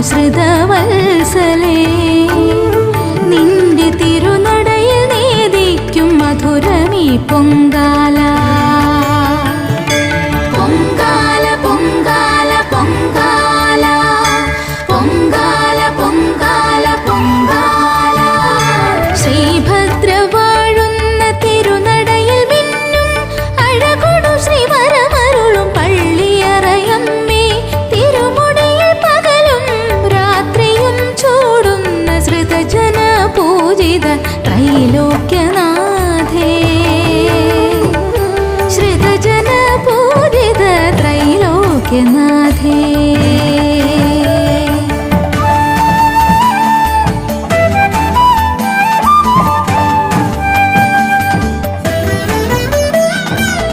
ശ്രിതവത്സലേ നിന്റെ തിരുനടയിൽ നേദിക്കും മധുരമീ പൊങ്കാല. പൊങ്കാല പൊങ്കാല പൊങ്കാല പൊങ്കാല പൊങ്കാല പൊങ്കാല. ശ്രീഭദ്ര വാഴുന്ന തിരുനടയിൽ മിന്നും അഴകൊടു ശ്രീവരമരുളും പള്ളിയറയമ്മേ തിരുമുടിയിൽ പകലും രാത്രിയും ചൂടുന്ന ശ്രുതജന പൂജിത ത്രൈലോക്യനാഥേ. ശ്രുതജന പൂജിത ത്രൈലോക്യനാഥ.